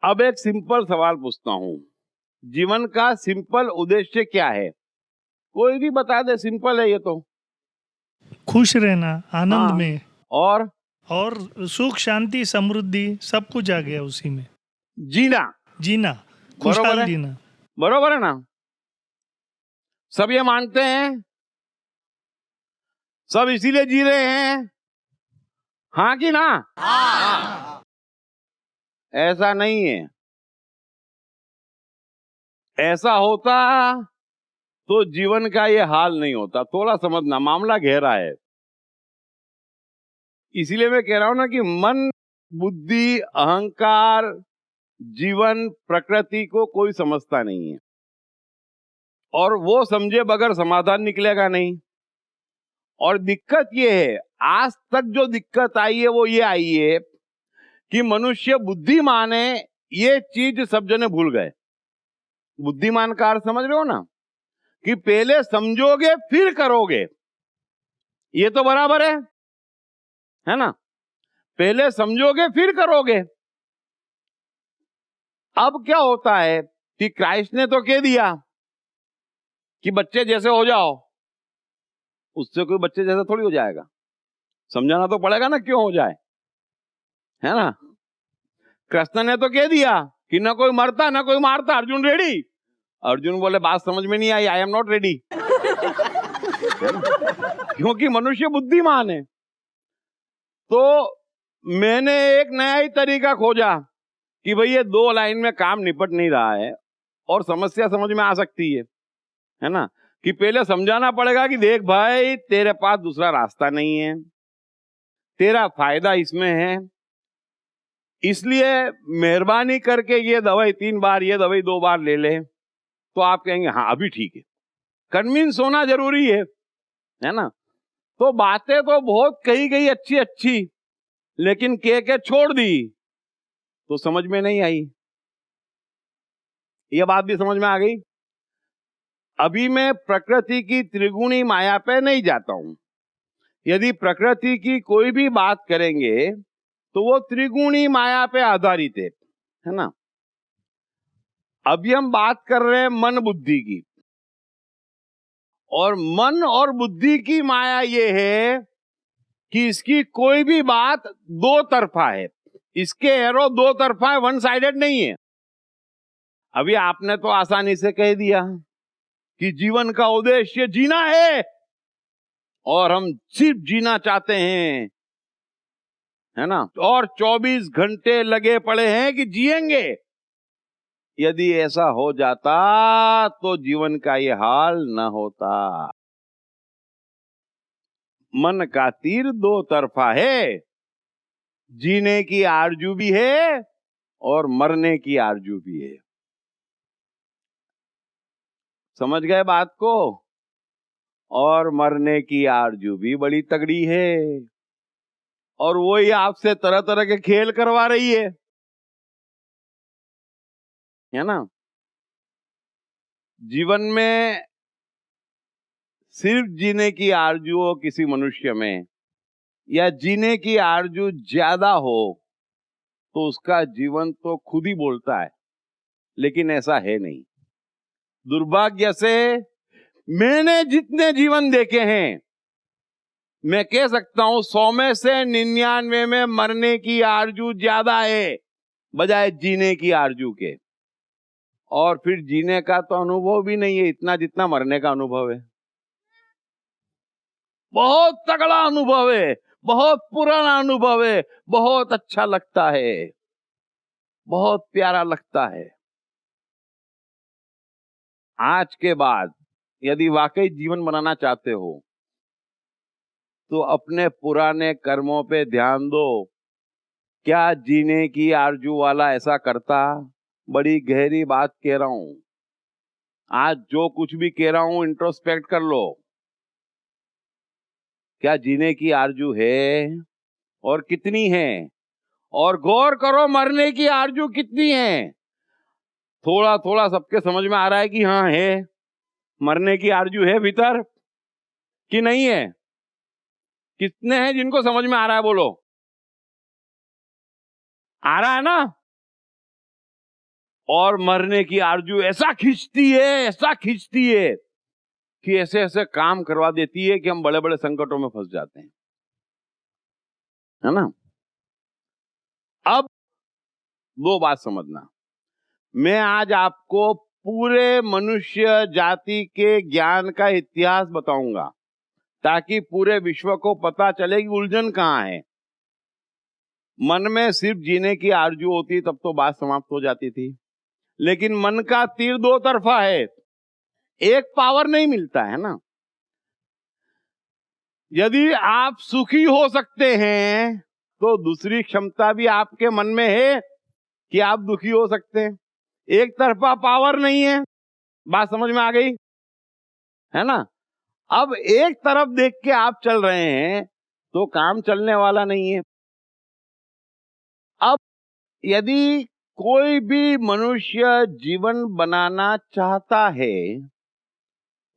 अब एक सिंपल सवाल पूछता हूं, जीवन का सिंपल उद्देश्य क्या है? कोई भी बता दे, सिंपल है ये तो। खुश रहना, आनंद हाँ, में, और और सुख शांति समृद्धि सब कुछ आ गया उसी में। जीना। जीना, बरोबर खुशहाल है, जीना। बरोबर है ना? सब ये मानते हैं, सब इसीलिए जी रहे हैं, हाँ कि ना? ऐसा नहीं है। ऐसा होता तो जीवन का ये हाल नहीं होता। थोड़ा समझना, मामला गहरा है। इसीलिए मैं कह रहा हूं ना कि मन, बुद्धि, अहंकार, जीवन, प्रकृति को कोई समझता नहीं है, और वो समझे बगैर समाधान निकलेगा नहीं। और दिक्कत ये है, आज तक जो दिक्कत आई है वो ये आई है कि मनुष्य बुद्धिमान है, ये चीज सब जने भूल गए। बुद्धिमान का अर्थ समझ रहे हो ना, कि पहले समझोगे फिर करोगे। ये तो बराबर है ना? पहले समझोगे फिर करोगे। अब क्या होता है कि क्राइस्ट ने तो कह दिया कि बच्चे जैसे हो जाओ, उससे कोई बच्चे जैसा थोड़ी हो जाएगा। समझाना तो पड़ेगा ना क्यों हो जाए, है ना? कृष्ण ने तो कह दिया कि ना कोई मरता ना कोई मारता, अर्जुन रेडी। अर्जुन बोले बात समझ में नहीं आई, आई एम नॉट रेडी। क्योंकि मनुष्य बुद्धिमान है। तो मैंने एक नया ही तरीका खोजा कि भाई ये दो लाइन में काम निपट नहीं रहा है और समस्या समझ में आ सकती है ना? कि पहले समझाना पड़ेगा कि देख भाई, तेरे पास दूसरा रास्ता नहीं है, तेरा फायदा इसमें है, इसलिए मेहरबानी करके ये दवाई 3 बार, ये दवाई 2 बार ले ले। तो आप कहेंगे हाँ अभी ठीक है। कन्विंस होना जरूरी है ना? तो बातें तो बहुत कही गई अच्छी अच्छी, लेकिन कह के छोड़ दी तो समझ में नहीं आई। ये बात भी समझ में आ गई। अभी मैं प्रकृति की त्रिगुणी माया पे नहीं जाता हूं। यदि प्रकृति की कोई भी बात करेंगे तो वो त्रिगुणी माया पे आधारित है ना? अभी हम बात कर रहे हैं मन बुद्धि की, और मन और बुद्धि की माया ये है कि इसकी कोई भी बात दो तरफा है। इसके एरो दो तरफा है, वन साइडेड नहीं है। अभी आपने तो आसानी से कह दिया कि जीवन का उद्देश्य जीना है, और हम सिर्फ जीना चाहते हैं, है ना? और 24 घंटे लगे पड़े हैं कि जिएंगे। यदि ऐसा हो जाता तो जीवन का ये हाल न होता। मन का तीर दो तरफा है, जीने की आरजू भी है और मरने की आरजू भी है। समझ गए बात को? और मरने की आरजू भी बड़ी तगड़ी है, और वही आपसे तरह तरह के खेल करवा रही है ना? जीवन में सिर्फ जीने की आरजू हो किसी मनुष्य में, या जीने की आरजू ज्यादा हो, तो उसका जीवन तो खुद ही बोलता है। लेकिन ऐसा है नहीं। दुर्भाग्य से मैंने जितने जीवन देखे हैं, मैं कह सकता हूं 100 में से 99 में मरने की आरजू ज्यादा है बजाय जीने की आरजू के। और फिर जीने का तो अनुभव भी नहीं है इतना जितना मरने का अनुभव है। बहुत तगड़ा अनुभव है, बहुत पुराना अनुभव है, बहुत अच्छा लगता है, बहुत प्यारा लगता है। आज के बाद यदि वाकई जीवन बनाना चाहते हो तो अपने पुराने कर्मों पे ध्यान दो। क्या जीने की आरजू वाला ऐसा करता? बड़ी गहरी बात कह रहा हूं। आज जो कुछ भी कह रहा हूं इंट्रोस्पेक्ट कर लो। क्या जीने की आरजू है, और कितनी है? और गौर करो मरने की आरजू कितनी है। थोड़ा थोड़ा सबके समझ में आ रहा है कि हाँ है, मरने की आरजू है भीतर कि नहीं है? कितने हैं जिनको समझ में आ रहा है? बोलो। आ रहा है ना? और मरने की आरजू ऐसा खींचती है कि ऐसे ऐसे काम करवा देती है कि हम बड़े बड़े संकटों में फंस जाते हैं, है ना। अब दो बात समझना, मैं आज आपको पूरे मनुष्य जाति के ज्ञान का इतिहास बताऊंगा ताकि पूरे विश्व को पता चले कि उलझन कहां है। मन में सिर्फ जीने की आरजू होती तब तो बात समाप्त हो जाती थी, लेकिन मन का तीर दो तरफा है, एक पावर नहीं मिलता है ना। यदि आप सुखी हो सकते हैं तो दूसरी क्षमता भी आपके मन में है कि आप दुखी हो सकते हैं। एक तरफा पावर नहीं है, बात समझ में आ गई है ना। अब एक तरफ देख के आप चल रहे हैं तो काम चलने वाला नहीं है। अब यदि कोई भी मनुष्य जीवन बनाना चाहता है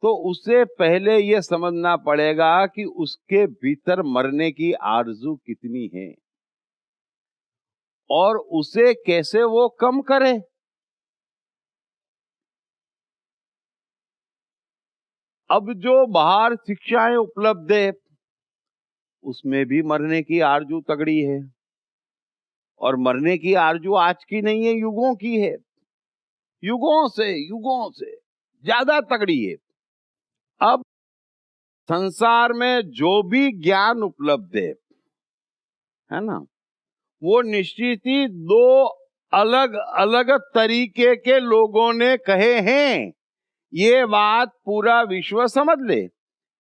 तो उसे पहले यह समझना पड़ेगा कि उसके भीतर मरने की आरजू कितनी है और उसे कैसे वो कम करे। अब जो बाहर शिक्षाएं उपलब्ध है उसमें भी मरने की आरजू तगड़ी है, और मरने की आरजू आज की नहीं है, युगों की है, युगों से ज्यादा तगड़ी है। अब संसार में जो भी ज्ञान उपलब्ध है ना, वो निश्चित ही दो अलग अलग तरीके के लोगों ने कहे हैं। ये बात पूरा विश्व समझ ले।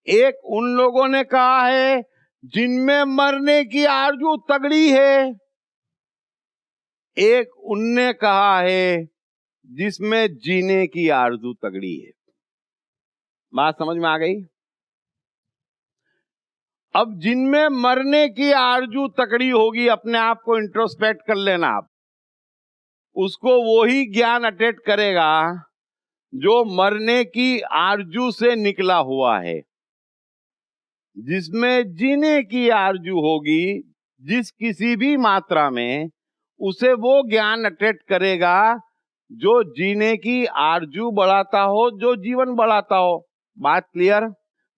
एक उन लोगों ने कहा है जिनमें मरने की आरजू तगड़ी है, एक उनने कहा है जिसमें जीने की आरजू तगड़ी है। बात समझ में आ गई। अब जिनमें मरने की आरजू तगड़ी होगी, अपने आप को इंट्रोस्पेक्ट कर लेना आप, उसको वो ही ज्ञान अटेट करेगा जो मरने की आरजू से निकला हुआ है। जिसमें जीने की आरजू होगी जिस किसी भी मात्रा में, उसे वो ज्ञान अटेट करेगा जो जीने की आरजू बढ़ाता हो, जो जीवन बढ़ाता हो। बात क्लियर।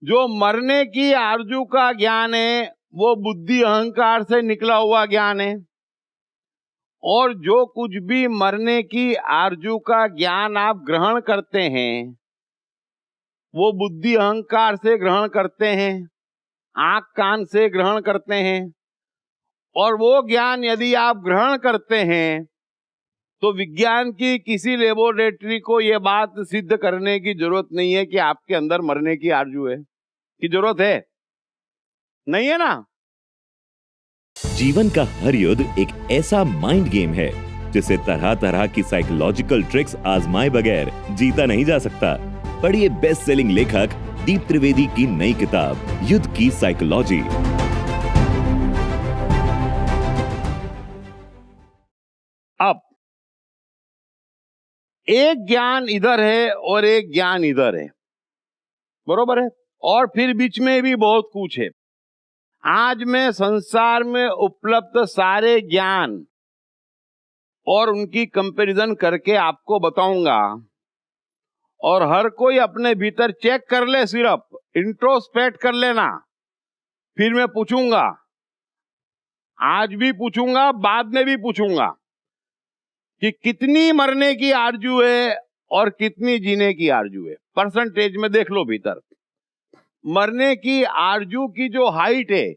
जो मरने की आरजू का ज्ञान है वो बुद्धि अहंकार से निकला हुआ ज्ञान है, और जो कुछ भी मरने की आरजू का ज्ञान आप ग्रहण करते हैं वो बुद्धि अहंकार से ग्रहण करते हैं, आंख कान से ग्रहण करते हैं। और वो ज्ञान यदि आप ग्रहण करते हैं तो विज्ञान की किसी लेबोरेटरी को यह बात सिद्ध करने की जरूरत नहीं है कि आपके अंदर मरने की आरजू है। की जरूरत है नहीं है ना। जीवन का हर युद्ध एक ऐसा माइंड गेम है जिसे तरह तरह की साइकोलॉजिकल ट्रिक्स आजमाए बगैर जीता नहीं जा सकता। पढ़िए बेस्ट सेलिंग लेखक दीप त्रिवेदी की नई किताब युद्ध की साइकोलॉजी। अब एक ज्ञान इधर है और एक ज्ञान इधर है, बरोबर है, और फिर बीच में भी बहुत कुछ है। आज मैं संसार में उपलब्ध सारे ज्ञान और उनकी कंपैरिजन करके आपको बताऊंगा, और हर कोई अपने भीतर चेक कर ले, सिर्फ इंट्रोस्पेक्ट कर लेना। फिर मैं पूछूंगा, आज भी पूछूंगा, बाद में भी पूछूंगा कि कितनी मरने की आरजू है और कितनी जीने की आरजू है। परसेंटेज में देख लो भीतर। मरने की आरजू की जो हाइट है,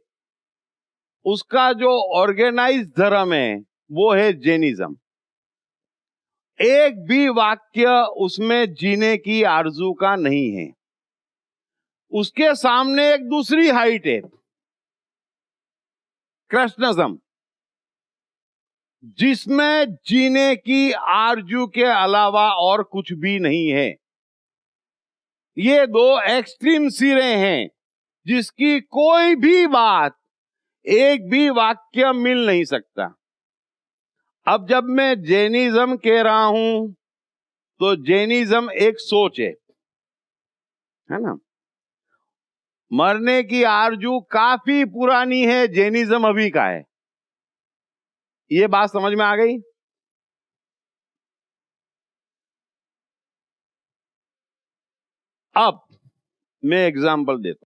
उसका जो ऑर्गेनाइज धर्म है वो है जैनिज्म। एक भी वाक्य उसमें जीने की आरजू का नहीं है। उसके सामने एक दूसरी हाइट है, कृष्णज्म, जिसमें जीने की आरजू के अलावा और कुछ भी नहीं है। ये दो एक्सट्रीम सिरे हैं जिसकी कोई भी बात, एक भी वाक्य मिल नहीं सकता। अब जब मैं जैनिज्म कह रहा हूं तो जैनिज्म एक सोच है ना। मरने की आरजू काफी पुरानी है, जैनिज्म अभी का है। ये बात समझ में आ गई। अब मैं एग्जाम्पल देता हूं,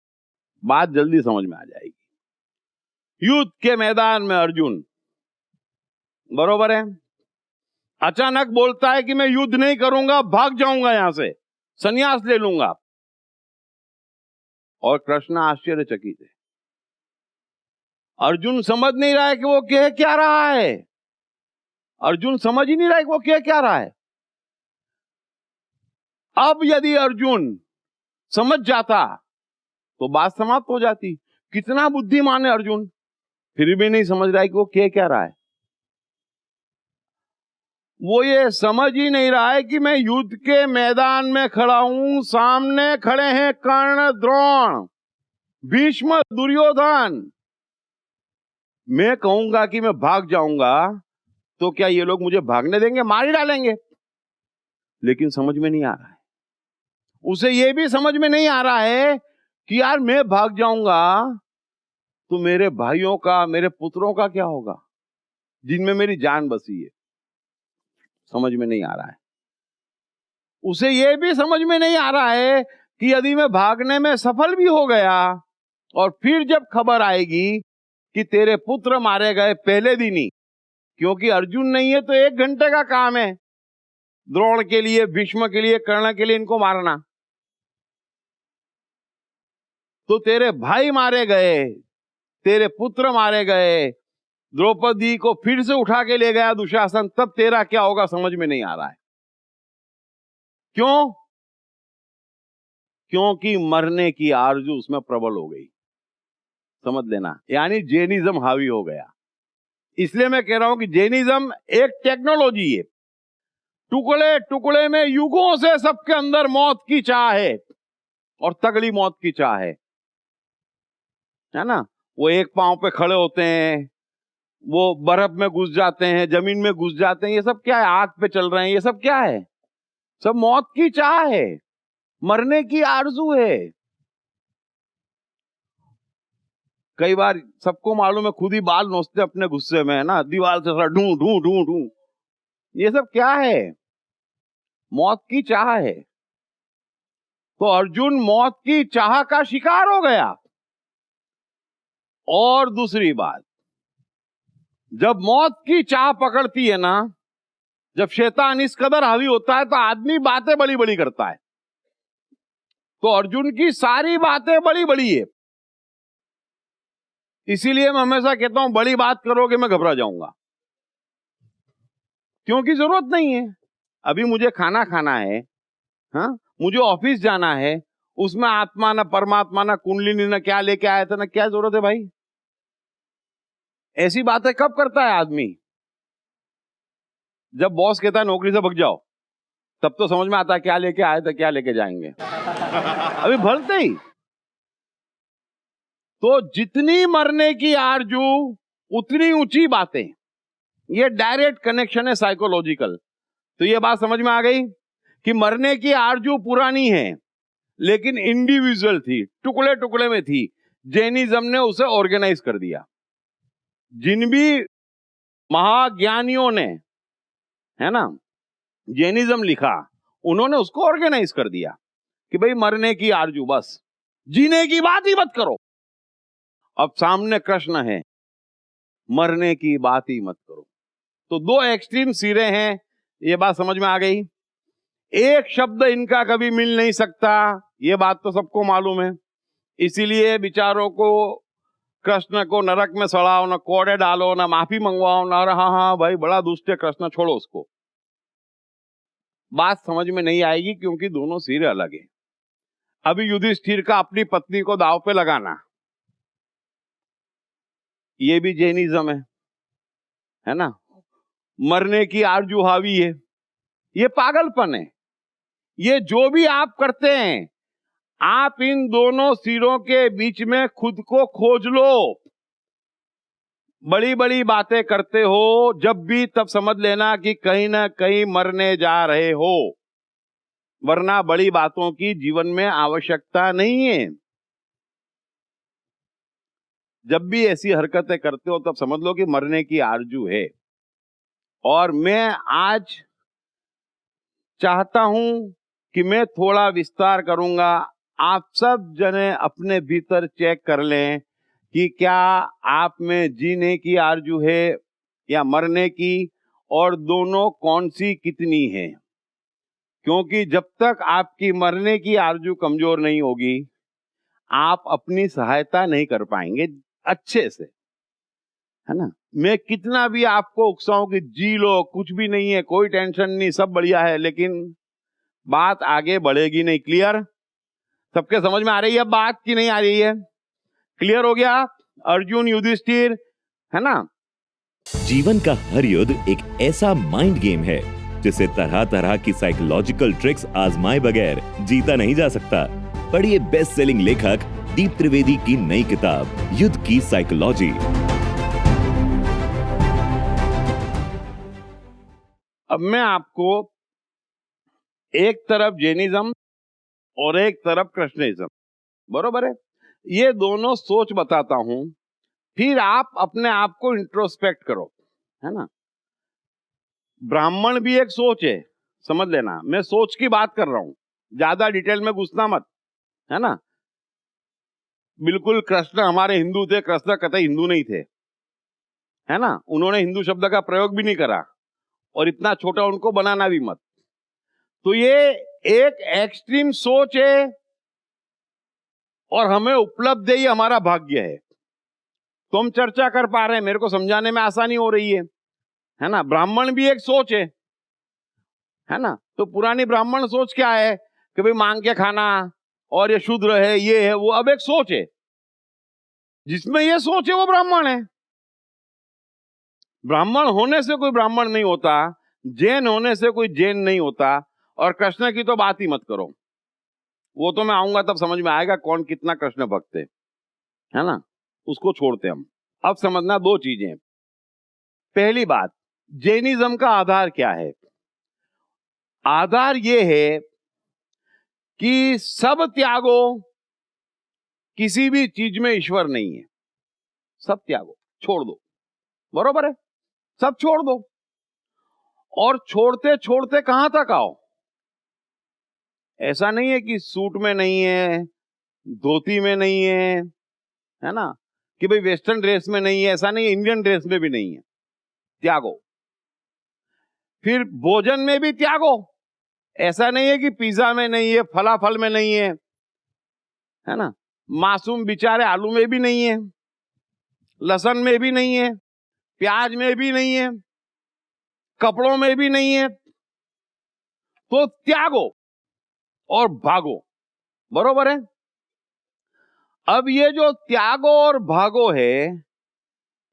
बात जल्दी समझ में आ जाएगी। युद्ध के मैदान में अर्जुन, बरोबर है, अचानक बोलता है कि मैं युद्ध नहीं करूंगा, भाग जाऊंगा यहां से, संन्यास ले लूंगा। और कृष्ण आश्चर्यचकित है। अर्जुन समझ नहीं रहा है कि वो कह क्या रहा है। अर्जुन समझ ही नहीं रहा है कि वो कह क्या रहा है। अब यदि अर्जुन समझ जाता तो बात समाप्त हो जाती। कितना बुद्धिमान है अर्जुन, फिर भी नहीं समझ रहा है कि वो कह क्या रहा है। वो ये समझ ही नहीं रहा है कि मैं युद्ध के मैदान में खड़ा हूं, सामने खड़े हैं कर्ण, द्रोण, भीष्म, दुर्योधन। मैं कहूंगा कि मैं भाग जाऊंगा तो क्या ये लोग मुझे भागने देंगे? मार ही डालेंगे। लेकिन समझ में नहीं आ रहा है। उसे ये भी समझ में नहीं आ रहा है कि यार मैं भाग जाऊंगा तो मेरे भाइयों का, मेरे पुत्रों का क्या होगा, जिनमें मेरी जान बसी है। समझ में नहीं आ रहा है। उसे यह भी समझ में नहीं आ रहा है कि यदि मैं भागने में सफल भी हो गया और फिर जब खबर आएगी कि तेरे पुत्र मारे गए पहले दिन ही, क्योंकि अर्जुन नहीं है तो 1 घंटे का काम है द्रोण के लिए, भीष्म के लिए, कर्ण के लिए इनको मारना। तो तेरे भाई मारे गए, तेरे पुत्र मारे गए, द्रौपदी को फिर से उठा के ले गया दुशासन, तब तेरा क्या होगा समझ में नहीं आ रहा है। क्यों? क्योंकि मरने की आरजू उसमें प्रबल हो गई। समझ लेना, यानी जैनिज्म हावी हो गया। इसलिए मैं कह रहा हूं कि जैनिज्म एक टेक्नोलॉजी है। टुकड़े टुकड़े में युगों से सबके अंदर मौत की चाह है, और तगड़ी मौत की चाह है ना। वो एक पांव पे खड़े होते हैं, वो बर्फ में घुस जाते हैं, जमीन में घुस जाते हैं। ये सब क्या है? आग पे चल रहे हैं। ये सब क्या है? सब मौत की चाह है, मरने की आरजू है। कई बार सबको मालूम है, खुद ही बाल नोचते अपने गुस्से में, है ना, दीवार से थोड़ा ढूं ढूं ढूं ढूं। ये सब क्या है? मौत की चाह है। तो अर्जुन मौत की चाह का शिकार हो गया। और दूसरी बात, जब मौत की चाह पकड़ती है ना, जब शैतान इस कदर हावी होता है तो आदमी बातें बड़ी बड़ी करता है। तो अर्जुन की सारी बातें बड़ी बड़ी है। इसीलिए मैं हमेशा कहता हूं, बड़ी बात करोगे मैं घबरा जाऊंगा, क्योंकि जरूरत नहीं है। अभी मुझे खाना खाना है, हाँ, मुझे ऑफिस जाना है, उसमें आत्मा ना परमात्मा ना कुंडलिनी ना क्या लेके आया था ना क्या जरूरत है भाई। ऐसी बातें कब करता है आदमी? जब बॉस कहता है नौकरी से भाग जाओ, तब तो समझ में आता है क्या लेके आए थे, क्या लेके जाएंगे। अभी भलते ही। तो जितनी मरने की आरजू उतनी ऊंची बातें। ये डायरेक्ट कनेक्शन है साइकोलॉजिकल। तो ये बात समझ में आ गई कि मरने की आरजू पुरानी है, लेकिन इंडिविजुअल थी, टुकड़े टुकड़े में थी। जैनिज्म ने उसे ऑर्गेनाइज कर दिया। जिन भी महाज्ञानियों ने, है ना, जैनिज्म लिखा, उन्होंने उसको ऑर्गेनाइज कर दिया कि भाई मरने की आरजू, बस जीने की बात ही मत करो। अब सामने कृष्ण है, मरने की बात ही मत करो। तो 2 एक्सट्रीम सिरे हैं। ये बात समझ में आ गई। एक शब्द इनका कभी मिल नहीं सकता, ये बात तो सबको मालूम है। इसीलिए विचारों को, कृष्ण को नरक में सड़ाओ, ना कोड़े डालो, ना माफी मंगवाओ, ना हाँ हाँ भाई बड़ा दुष्ट है कृष्ण, छोड़ो उसको। बात समझ में नहीं आएगी, क्योंकि दोनों सिरे अलग हैं। अभी युधिष्ठिर का अपनी पत्नी को दांव पे लगाना, ये भी जैनिज्म है ना। मरने की आरजू हावी है, ये पागलपन है। ये जो भी आप करते हैं, आप इन दोनों सिरों के बीच में खुद को खोज लो। बड़ी बड़ी बातें करते हो जब भी, तब समझ लेना कि कहीं ना कहीं मरने जा रहे हो, वरना बड़ी बातों की जीवन में आवश्यकता नहीं है। जब भी ऐसी हरकतें करते हो तब समझ लो कि मरने की आरजू है। और मैं आज चाहता हूं कि मैं थोड़ा विस्तार करूंगा। आप सब जने अपने भीतर चेक कर लें कि क्या आप में जीने की आरजू है या मरने की, और दोनों कौन सी कितनी है। क्योंकि जब तक आपकी मरने की आरजू कमजोर नहीं होगी, आप अपनी सहायता नहीं कर पाएंगे अच्छे से, है ना। मैं कितना भी आपको उकसाऊं कि जी लो, कुछ भी नहीं है, कोई टेंशन नहीं, सब बढ़िया है, लेकिन बात आगे बढ़ेगी नहीं। क्लियर? सबके समझ में आ रही है बात कि नहीं आ रही है? क्लियर हो गया? अर्जुन युधिष्ठिर, है ना। जीवन का हर युद्ध एक ऐसा माइंड गेम है जिसे तरह तरह की साइकोलॉजिकल ट्रिक्स आजमाए बगैर जीता नहीं जा सकता। पढ़िए बेस्ट सेलिंग लेखक दीप त्रिवेदी की नई किताब युद्ध की साइकोलॉजी। अब मैं आपको एक तरफ जैनिज्म और एक तरफ कृष्णिज्म, बरोबर है, ये दोनों सोच बताता हूं, फिर आप अपने आप को इंट्रोस्पेक्ट करो, है ना। ब्राह्मण भी एक सोच है, समझ लेना, मैं सोच की बात कर रहा हूं, ज्यादा डिटेल में घुसना मत, है ना। बिल्कुल कृष्ण हमारे हिंदू थे, कृष्ण कतई हिंदू नहीं थे, है ना। उन्होंने हिंदू शब्द का प्रयोग भी नहीं करा, और इतना छोटा उनको बनाना भी मत। तो ये एक एक्सट्रीम सोच है और हमें उपलब्ध है, ये हमारा भाग्य है। तो हम चर्चा कर पा रहे हैं, मेरे को समझाने में आसानी हो रही है ना। ब्राह्मण भी एक सोच है ना। तो पुरानी ब्राह्मण सोच क्या है कि भाई मांग के खाना और ये शूद्र है, ये है वो, अब एक सोच है, जिसमें ये सोच है वो ब्राह्मण है। ब्राह्मण होने से कोई ब्राह्मण नहीं होता, जैन होने से कोई जैन नहीं होता, और कृष्ण की तो बात ही मत करो, वो तो मैं आऊंगा तब समझ में आएगा कौन कितना कृष्ण भक्त है ना। उसको छोड़ते हम। अब समझना दो चीजें। पहली बात, जैनिज्म का आधार क्या है? आधार ये है कि सब त्यागो, किसी भी चीज में ईश्वर नहीं है, सब त्यागो, छोड़ दो, बरोबर है, सब छोड़ दो। और छोड़ते छोड़ते कहां तक आओ? ऐसा नहीं है कि सूट में नहीं है, धोती में नहीं है ना, कि भाई वेस्टर्न ड्रेस में नहीं है, ऐसा नहीं है, इंडियन ड्रेस में भी नहीं है, त्यागो। फिर भोजन में भी त्यागो, ऐसा नहीं है कि पिज्जा में नहीं है, फलाफल में नहीं है ना, मासूम बेचारे आलू में भी नहीं है, लहसुन में भी नहीं है, प्याज में भी नहीं है, कपड़ों में भी नहीं है। तो त्यागो और भागो, बरोबर है। अब ये जो त्यागो और भागो है,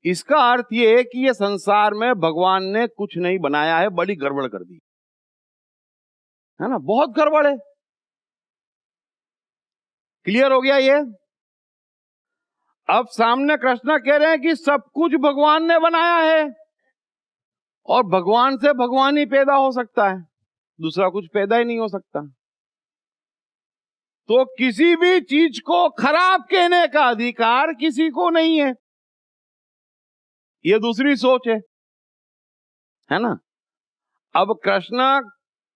इसका अर्थ ये है कि ये संसार में भगवान ने कुछ नहीं बनाया है, बड़ी गड़बड़ कर दी है ना, बहुत गड़बड़ है। क्लियर हो गया ये? अब सामने कृष्ण कह रहे हैं कि सब कुछ भगवान ने बनाया है, और भगवान से भगवान ही पैदा हो सकता है, दूसरा कुछ पैदा ही नहीं हो सकता। तो किसी भी चीज को खराब कहने का अधिकार किसी को नहीं है, ये दूसरी सोच है ना। अब कृष्ण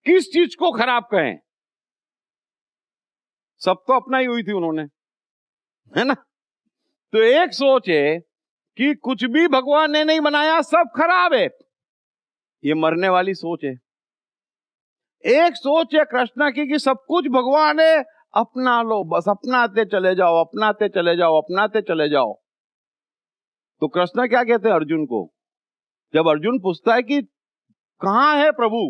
किस चीज को खराब कहें? सब तो अपना ही हुई थी उन्होंने, है ना। तो एक सोच है कि कुछ भी भगवान ने नहीं बनाया, सब खराब है, ये मरने वाली सोच है। एक सोच है कृष्ण की कि सब कुछ भगवान है, अपना लो, बस अपनाते चले जाओ, अपनाते चले जाओ, अपनाते चले जाओ। तो कृष्ण क्या कहते हैं अर्जुन को? जब अर्जुन पूछता है कि कहां है प्रभु,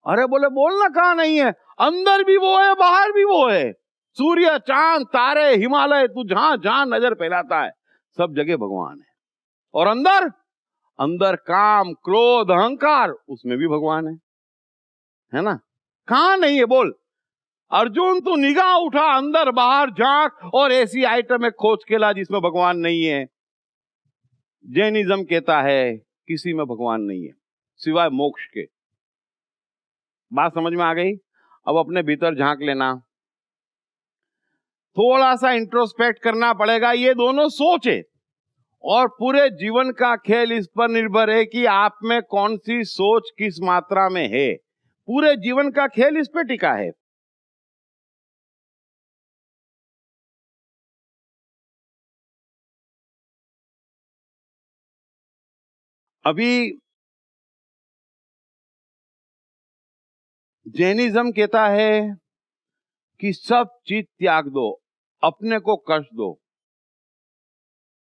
अरे बोले बोलना कहां नहीं है, अंदर भी वो है, बाहर भी वो है, सूर्य, चांद, तारे, हिमालय, तू जहां जहां नजर फैलाता है सब जगह भगवान है। और अंदर, अंदर काम, क्रोध, अहंकार, उसमें भी भगवान है ना। कहां नहीं है बोल? अर्जुन तू निगाह उठा, अंदर बाहर झांक, और ऐसी आइटम एक खोज के ला जिसमें भगवान नहीं है। जैनिज्म कहता है किसी में भगवान नहीं है सिवाय मोक्ष के। बात समझ में आ गई? अब अपने भीतर झांक लेना, थोड़ा सा इंट्रोस्पेक्ट करना पड़ेगा। ये दोनों सोच है, और पूरे जीवन का खेल इस पर निर्भर है कि आप में कौन सी सोच किस मात्रा में है। पूरे जीवन का खेल इस पे टिका है। अभी जैनिज्म कहता है कि सब चीज त्याग दो, अपने को कष्ट दो,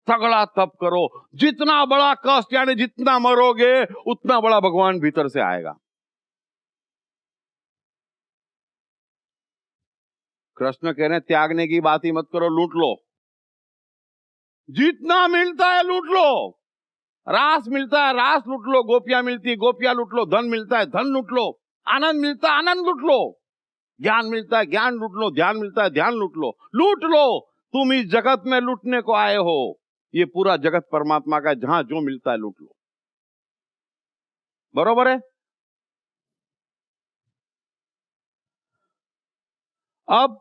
तगड़ा तप करो, जितना बड़ा कष्ट यानी जितना मरोगे उतना बड़ा भगवान भीतर से आएगा। कृष्ण कह रहे हैं त्यागने की बात ही मत करो, लूट लो, जितना मिलता है लूट लो। रास मिलता है रास लूट लो, गोपियां मिलती है गोपियां लूट लो, धन मिलता है धन लूट लो, आनंद मिलता है आनंद लूट लो, ज्ञान मिलता है ज्ञान लूट लो, ध्यान मिलता है ध्यान लूट लो, लूट लो। तुम इस जगत में लूटने को आए हो, ये पूरा जगत परमात्मा का, जहां जो मिलता है लूट लो। बरोबर है? अब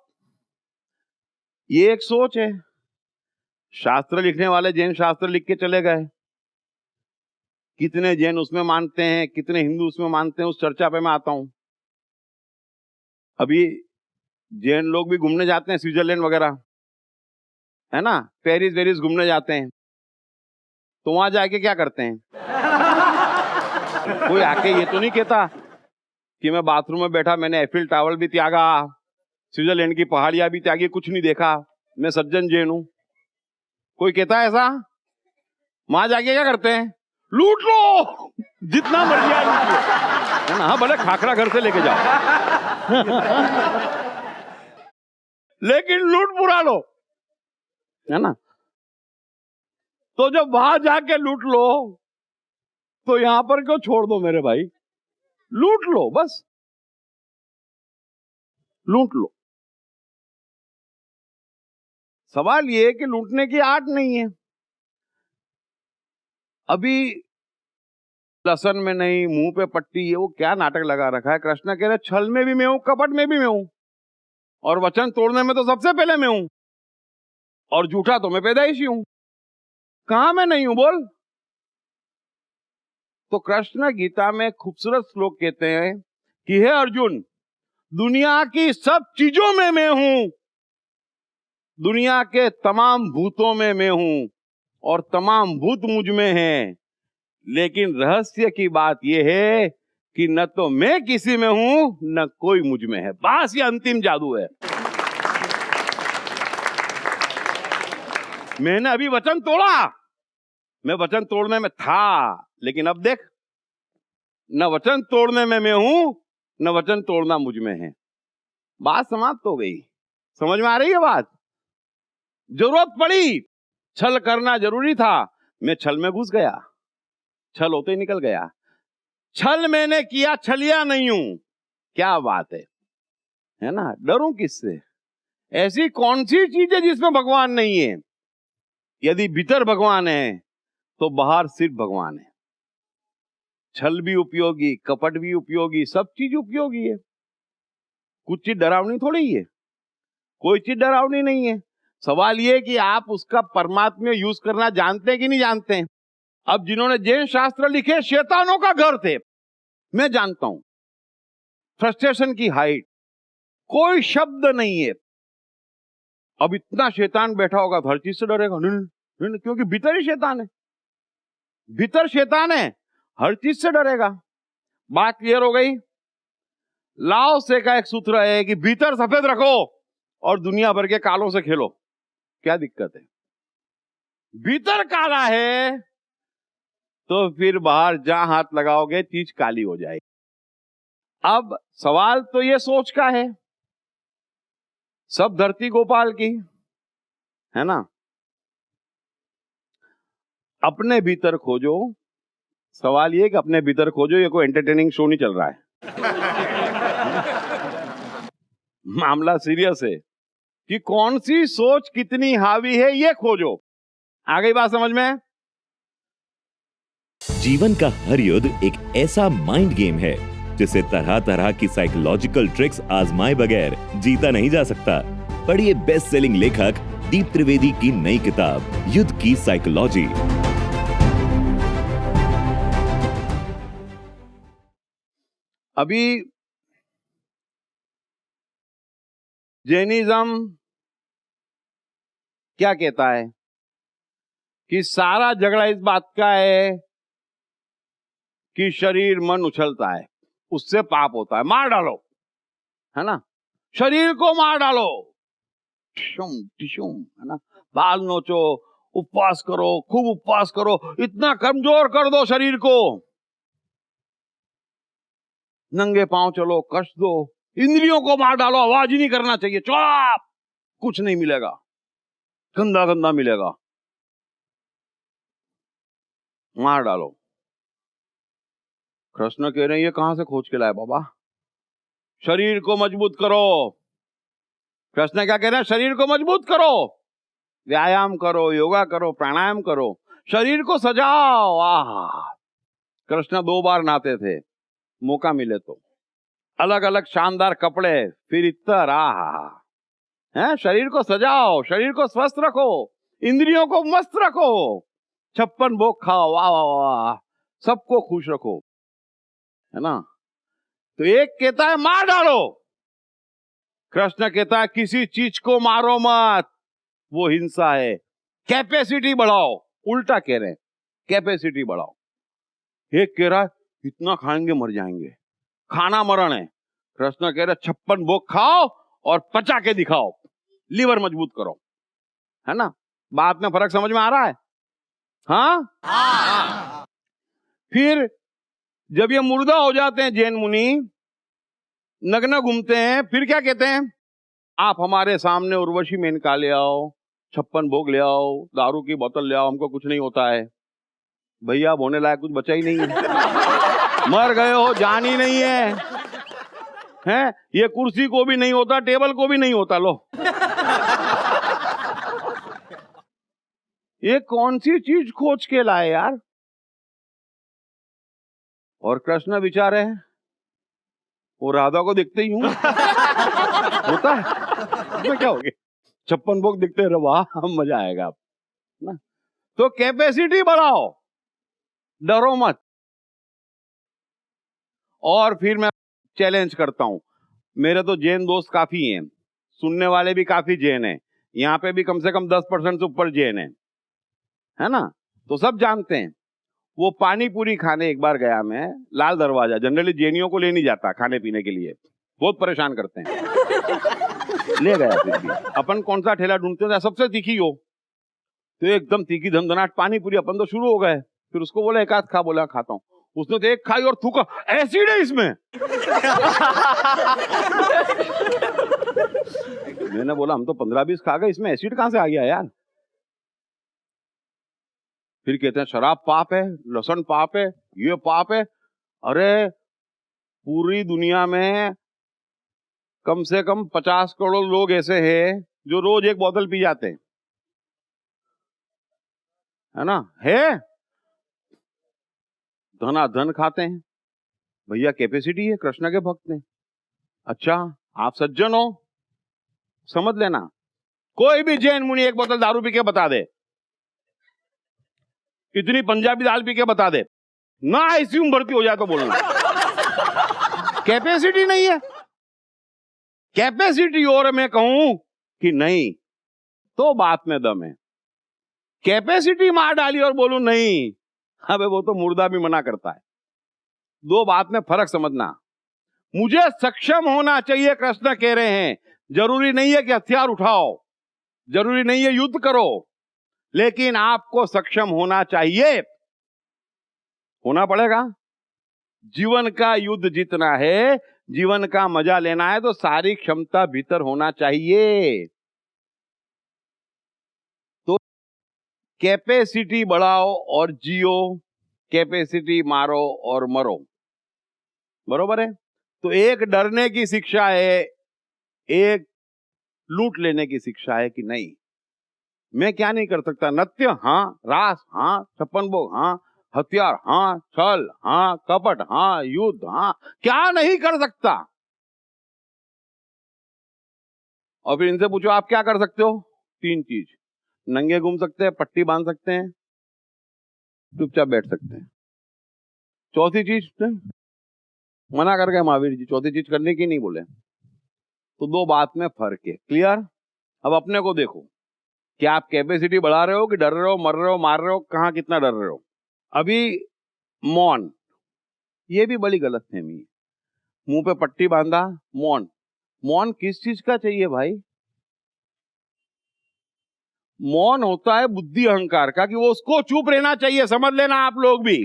ये एक सोच है, शास्त्र लिखने वाले जैन शास्त्र लिख के चले गए, कितने जैन उसमें मानते हैं, कितने हिंदू उसमें मानते हैं, उस चर्चा पे मैं आता हूं। अभी जैन लोग भी घूमने जाते हैं स्विट्जरलैंड वगैरह, है ना, पेरिस वेरिस घूमने जाते हैं, तो वहां जाके क्या करते हैं? कोई आके ये तो नहीं कहता कि मैं बाथरूम में बैठा, मैंने एफिल टावर भी त्यागा, स्विट्जरलैंड की पहाड़ियां भी त्यागी, कुछ नहीं देखा, मैं सज्जन जैन हूं। कोई कहता है ऐसा? वहां जाके क्या करते हैं? लूट लो, जितना मर्जी है लूट लो, है ना। हाँ, भले खाखरा घर से लेके जाओ लेकिन लूट पूरा लो, है ना। तो जब वहां जाके लूट लो तो यहां पर क्यों छोड़ दो मेरे भाई? लूट लो, बस लूट लो। सवाल ये है कि लूटने की आर्ट नहीं है। अभी लसन में नहीं, मुंह पे पट्टी, ये वो क्या नाटक लगा रखा है। कृष्ण कह रहे छल में भी मैं हूं, कपट में भी मैं हूं, और वचन तोड़ने में तो सबसे पहले मैं हूं, और झूठा तो मैं पैदाइशी हूं। कहां मैं नहीं हूं बोल? तो कृष्ण गीता में खूबसूरत श्लोक कहते हैं कि हे अर्जुन, दुनिया की सब चीजों में मैं हूं, दुनिया के तमाम भूतों में मैं हूं, और तमाम भूत मुझ में हैं, लेकिन रहस्य की बात यह है कि न तो मैं किसी में हूं न कोई मुझ में है। बस ये अंतिम जादू है। मैंने अभी वचन तोड़ा, मैं वचन तोड़ने में था, लेकिन अब देख, न वचन तोड़ने में मैं हूं न वचन तोड़ना मुझ में है। बात समाप्त हो गई। समझ में आ रही है बात? जरूरत पड़ी, छल करना जरूरी था, मैं छल में घुस गया, छल होते ही निकल गया। छल मैंने किया, छलिया नहीं हूं। क्या बात है ना। डरूं किससे? ऐसी कौन सी चीज है जिसमें भगवान नहीं है? यदि भीतर भगवान है तो बाहर सिर्फ भगवान है। छल भी उपयोगी, कपट भी उपयोगी, सब चीज उपयोगी है। कुछ चीज डरावनी थोड़ी है, कोई चीज डरावनी नहीं है। सवाल यह है कि आप उसका परमात्मा यूज करना जानते हैं कि नहीं जानते हैं। अब जिन्होंने जैन शास्त्र लिखे शैतानों का घर थे, मैं जानता हूं। फ्रस्ट्रेशन की हाइट, कोई शब्द नहीं है। अब इतना शैतान बैठा होगा तो हर चीज से डरेगा, नहीं, क्योंकि भीतर ही शैतान है, भीतर शैतान है, हर चीज से डरेगा। बात क्लियर हो गई? लाओ से का एक सूत्र है कि भीतर सफेद रखो और दुनिया भर के कालों से खेलो। क्या दिक्कत है? भीतर काला है तो फिर बाहर जहां हाथ लगाओगे चीज काली हो जाएगी। अब सवाल तो ये सोच का है, सब धरती गोपाल की, है ना। अपने भीतर खोजो। सवाल ये कि अपने भीतर खोजो, ये कोई एंटरटेनिंग शो नहीं चल रहा है मामला सीरियस है कि कौन सी सोच कितनी हावी है, ये खोजो। आ गई बात समझ में? जीवन का हर युद्ध एक ऐसा माइंड गेम है जिसे तरह तरह की साइकोलॉजिकल ट्रिक्स आजमाए बगैर जीता नहीं जा सकता। पढ़िए बेस्ट सेलिंग लेखक दीप त्रिवेदी की नई किताब युद्ध की साइकोलॉजी। अभी जैनिज्म क्या कहता है कि सारा झगड़ा इस बात का है कि शरीर मन उछलता है, उससे पाप होता है, मार डालो, है ना। शरीर को मार डालो, टिशुम टिशुम, है ना। बाल नोचो, उपवास करो, खूब उपवास करो, इतना कमजोर कर दो शरीर को, नंगे पांव चलो, कष्ट दो, इंद्रियों को मार डालो, आवाज ही नहीं करना चाहिए, चुप, कुछ नहीं मिलेगा, गंदा गंदा मिलेगा, मार डालो। कृष्ण कह रहे हैं ये कहां से खोज के लाए बाबा, शरीर को मजबूत करो। कृष्ण क्या कह रहे हैं, शरीर को मजबूत करो, व्यायाम करो, योगा करो, प्राणायाम करो, शरीर को सजाओ। कृष्ण 2 बार नहाते थे, मौका मिले तो, अलग अलग शानदार कपड़े, फिर इतर, है, शरीर को सजाओ, शरीर को स्वस्थ रखो, इंद्रियों को मस्त रखो, 56 भोग खाओ, वाह वाह वाह, सबको खुश रखो, है ना। तो एक कहता है मार डालो, कृष्ण कहता है किसी चीज को मारो मत, वो हिंसा है, कैपेसिटी बढ़ाओ, उल्टा कह रहे हैं, कैपेसिटी बढ़ाओ। एक कह रहा है इतना खाएंगे मर जाएंगे, खाना मरण है, कृष्ण कह रहे 56 भोग खाओ और पचा के दिखाओ, लीवर मजबूत करो, है ना। बात में फर्क समझ में आ रहा है? हाँ। फिर जब ये मुर्दा हो जाते हैं जैन मुनि, नग्न घूमते हैं, फिर क्या कहते हैं, आप हमारे सामने उर्वशी मेनका ले आओ, 56 भोग ले आओ, दारू की बोतल ले आओ, हमको कुछ नहीं होता है। भैया अब होने लायक कुछ बचा ही नहीं है, मर गए हो, जान ही नहीं है, ये कुर्सी को भी नहीं होता, टेबल को भी नहीं होता, लो। ये कौन सी चीज खोज के लाए यार। और कृष्ण विचारे हैं, वो राधा को दिखते ही हूं होता है, इसमें क्या हो गया, 56 भोग दिखते रहो, वाह मजा आएगा आप ना। तो कैपेसिटी बढ़ाओ, डरो मत। और फिर मैं चैलेंज करता हूं, मेरे तो जैन दोस्त काफी हैं, सुनने वाले भी काफी जैन हैं, यहाँ पे भी कम से कम 10% से ऊपर जैन है ना। तो सब जानते हैं, वो पानी पूरी खाने एक बार गया मैं, लाल दरवाजा, जनरली जैनियों को ले नहीं जाता खाने पीने के लिए, बहुत परेशान करते हैं, ले गया। फिर भी अपन कौन सा ठेला ढूंढते हैं सबसे तीखी हो, तो एकदम तीखी धमधनाट पानी पूरी, अपन तो शुरू हो गए। फिर उसको बोला एक आध खा, बोला खाता हूं, उसने तो एक खाई और थूका, एसिड है इसमें। मैंने बोला हम तो 15-20 खा गए, इसमें एसिड कहां से आ गया यार। फिर कहते हैं शराब पाप है, लहसुन पाप है, ये पाप है। अरे पूरी दुनिया में कम से कम 50 करोड़ लोग ऐसे हैं जो रोज एक बोतल पी जाते हैं, है ना, है धनाधन खाते हैं। भैया कैपेसिटी है, कृष्ण के भक्त ने। अच्छा आप सज्जन हो, समझ लेना, कोई भी जैन मुनि एक बोतल दारू पी के बता दे, इतनी पंजाबी दाल पी के बता दे, ना आईसीयू में भर्ती हो जाए तो बोलना। कैपेसिटी नहीं है, कैपेसिटी और मैं कहूं कि नहीं तो बात में दम है। कैपेसिटी मार डाली और बोलूं नहीं, अबे वो तो मुर्दा भी मना करता है। 2 बात में फर्क समझना। मुझे सक्षम होना चाहिए, कृष्ण कह रहे हैं, जरूरी नहीं है कि हथियार उठाओ, जरूरी नहीं है युद्ध करो, लेकिन आपको सक्षम होना चाहिए, होना पड़ेगा। जीवन का युद्ध जीतना है, जीवन का मजा लेना है, तो सारी क्षमता भीतर होना चाहिए। तो कैपेसिटी बढ़ाओ और जियो, कैपेसिटी मारो और मरो, बरोबर है। तो एक डरने की शिक्षा है, एक लूट लेने की शिक्षा है कि नहीं मैं क्या नहीं कर सकता, नृत्य हाँ, रास हाँ, 56 भोग हाँ, हथियार हाँ, छल हाँ, कपट हाँ, युद्ध हाँ, क्या नहीं कर सकता। और फिर इनसे पूछो आप क्या कर सकते हो, 3 चीज, नंगे घूम सकते हैं, पट्टी बांध सकते हैं, चुपचाप बैठ सकते हैं। चौथी चीज नहीं, मना कर गए महावीर जी, चौथी चीज करने की नहीं बोले। तो 2 बात में फर्क है, क्लियर। अब अपने को देखो, क्या आप कैपेसिटी बढ़ा रहे हो कि डर रहे हो, मर रहे हो, मार रहे हो, कहां कितना डर रहे हो। अभी मौन, ये भी बड़ी गलतफहमी है। मुंह पे पट्टी बांधा, मौन। मौन किस चीज का चाहिए भाई? मौन होता है बुद्धि अहंकार का, कि वो उसको चुप रहना चाहिए। समझ लेना आप लोग भी,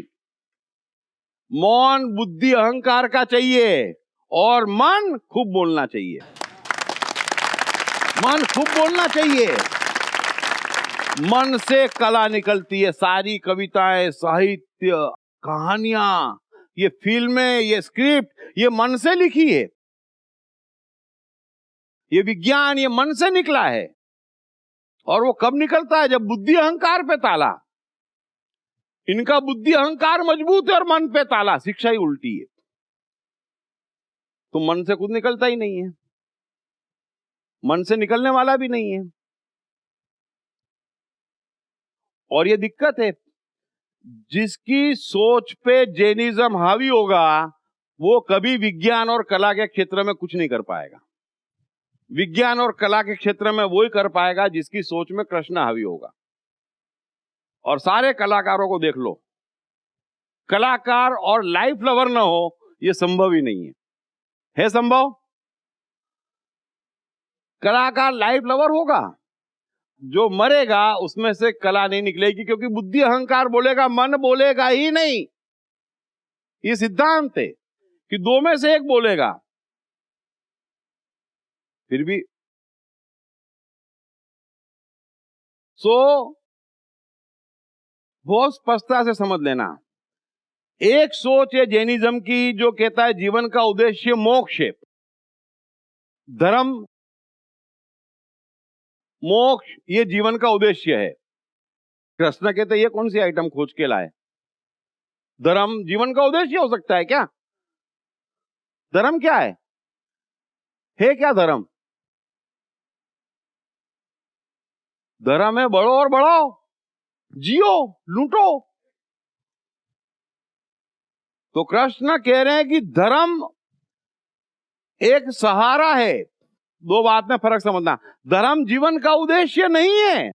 मौन बुद्धि अहंकार का चाहिए। और मन खूब बोलना चाहिए, मन खूब बोलना चाहिए। मन से कला निकलती है। सारी कविताएं, साहित्य, कहानियां, ये फिल्में, ये स्क्रिप्ट, ये मन से लिखी है। ये विज्ञान, ये मन से निकला है। और वो कब निकलता है? जब बुद्धि अहंकार पे ताला। इनका बुद्धि अहंकार मजबूत है और मन पे ताला। शिक्षा ही उल्टी है। तो मन से कुछ निकलता ही नहीं है, मन से निकलने वाला भी नहीं है। और ये दिक्कत है। जिसकी सोच पे जैनिज्म हावी होगा, वो कभी विज्ञान और कला के क्षेत्र में कुछ नहीं कर पाएगा। विज्ञान और कला के क्षेत्र में वही कर पाएगा जिसकी सोच में कृष्ण हावी होगा। और सारे कलाकारों को देख लो, कलाकार और लाइफ लवर ना हो, यह संभव ही नहीं है। है संभव? कलाकार लाइफ लवर होगा, जो मरेगा उसमें से कला नहीं निकलेगी, क्योंकि बुद्धि अहंकार बोलेगा, मन बोलेगा ही नहीं। ये सिद्धांत है कि दो में से एक बोलेगा। फिर भी बहुत स्पष्टता से समझ लेना। एक सोच है जैनिज्म की जो कहता है जीवन का उद्देश्य मोक्ष है। धर्म, मोक्ष, ये जीवन का उद्देश्य है। कृष्ण कहते ये कौन सी आइटम खोज के लाए? धर्म जीवन का उद्देश्य हो सकता है क्या? धर्म क्या है? क्या धर्म? धर्म है बढ़ो और बढ़ाओ, जियो, लूटो। तो कृष्ण कह रहे हैं कि धर्म एक सहारा है। दो बात में फर्क समझना। धर्म जीवन का उद्देश्य नहीं है।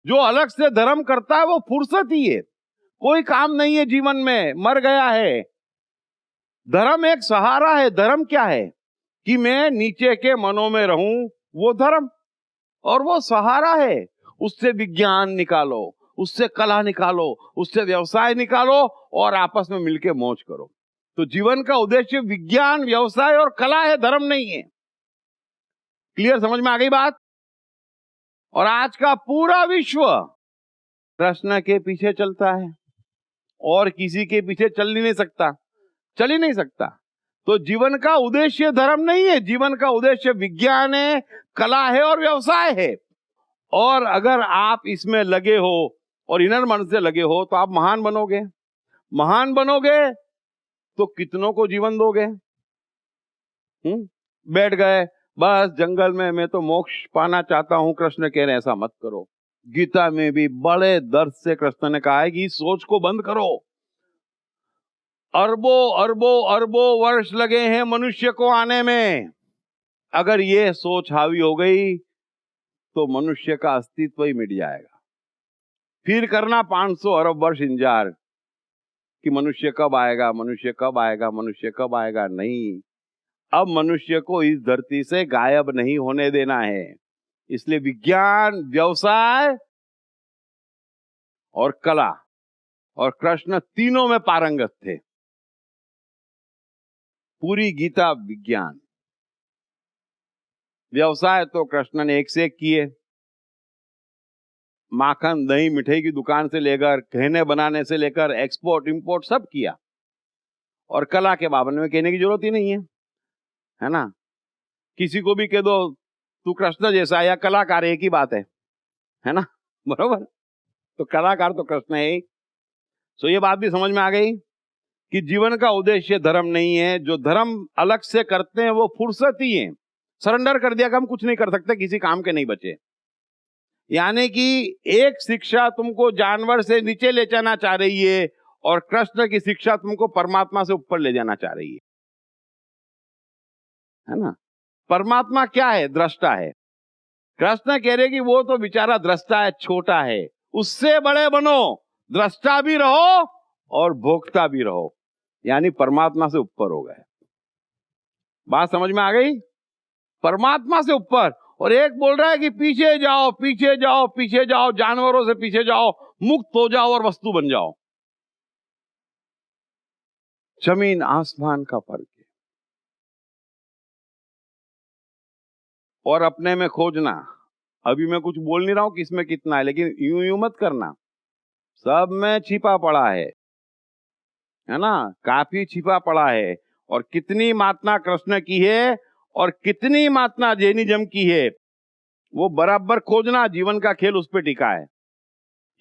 जो अलग से धर्म करता है वो फुर्सत ही है, कोई काम नहीं है जीवन में, मर गया है। धर्म एक सहारा है। धर्म क्या है? कि मैं नीचे के मनों में रहूं, वो धर्म। और वो सहारा है। उससे विज्ञान निकालो, उससे कला निकालो, उससे व्यवसाय निकालो और आपस में मिलके मौज करो। तो जीवन का उद्देश्य विज्ञान, व्यवसाय और कला है, धर्म नहीं है। क्लियर? समझ में आ गई बात? और आज का पूरा विश्व कृष्ण के पीछे चलता है और किसी के पीछे चल ही नहीं सकता, चल ही नहीं सकता। तो जीवन का उद्देश्य धर्म नहीं है, जीवन का उद्देश्य विज्ञान है, कला है और व्यवसाय है। और अगर आप इसमें लगे हो और इनर मन से लगे हो तो आप महान बनोगे। महान बनोगे तो कितनों को जीवन दोगे? बैठ गए बस जंगल में, मैं तो मोक्ष पाना चाहता हूं। कृष्ण कह रहे हैं ऐसा मत करो। गीता में भी बड़े दर्द से कृष्ण ने कहा है कि इस सोच को बंद करो। अरबों अरबों अरबों वर्ष लगे हैं मनुष्य को आने में। अगर ये सोच हावी हो गई तो मनुष्य का अस्तित्व ही मिट जाएगा। फिर करना 500 अरब वर्ष इंतजार कि मनुष्य कब आएगा, मनुष्य कब आएगा, मनुष्य कब आएगा। नहीं, अब मनुष्य को इस धरती से गायब नहीं होने देना है। इसलिए विज्ञान, व्यवसाय और कला, और कृष्ण तीनों में पारंगत थे। पूरी गीता विज्ञान। व्यवसाय तो कृष्ण ने एक से एक किए। माखन, दही, मिठाई की दुकान से लेकर गहने बनाने से लेकर एक्सपोर्ट इंपोर्ट सब किया। और कला के बाबत में कहने की जरूरत ही नहीं है ना? किसी को भी कह दो तू कृष्ण जैसा या कलाकार, एक ही बात है ना? बरोबर? तो कलाकार तो कृष्ण है ही। तो ये बात भी समझ में आ गई कि जीवन का उद्देश्य धर्म नहीं है। जो धर्म अलग से करते हैं वो फुर्सत ही है। सरेंडर कर दिया कि हम कुछ नहीं कर सकते, किसी काम के नहीं बचे। यानी कि एक शिक्षा तुमको जानवर से नीचे ले जाना चाह रही है और कृष्ण की शिक्षा तुमको परमात्मा से ऊपर ले जाना चाह रही है ना? परमात्मा क्या है? दृष्टा है। कृष्ण कह रहे कि वो तो बेचारा दृष्टा है, छोटा है, उससे बड़े बनो, दृष्टा भी रहो और भोक्ता भी रहो। यानी परमात्मा से ऊपर हो गए। बात समझ में आ गई? परमात्मा से ऊपर। और एक बोल रहा है कि पीछे जाओ पीछे जाओ पीछे जाओ, जानवरों से पीछे जाओ, मुक्त हो जाओ और वस्तु बन जाओ। जमीन आसमान का फर्क है। और अपने में खोजना, अभी मैं कुछ बोल नहीं रहा हूं किसमें कितना है, लेकिन यूं यूं मत करना, सब में छिपा पड़ा है ना, काफी छिपा पड़ा है। और कितनी मात्रा कृष्ण की है और कितनी मात्रा जैनिज्म की है, वो बराबर खोजना। जीवन का खेल उस पर टिका है,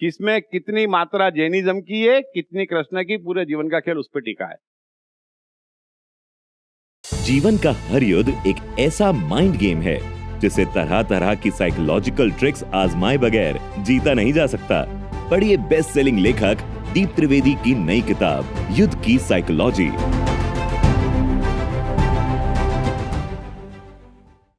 किसमें कितनी मात्रा जैनिज्म की है, कितनी कृष्ण की, पूरे जीवन का खेल उस पर टिका है। जीवन का हर युद्ध एक ऐसा माइंड गेम है जिसे तरह तरह की साइकोलॉजिकल ट्रिक्स आजमाए बगैर जीता नहीं जा सकता। पढ़िए बेस्ट सेलिंग लेखक दीप त्रिवेदी की नई किताब युद्ध की साइकोलॉजी।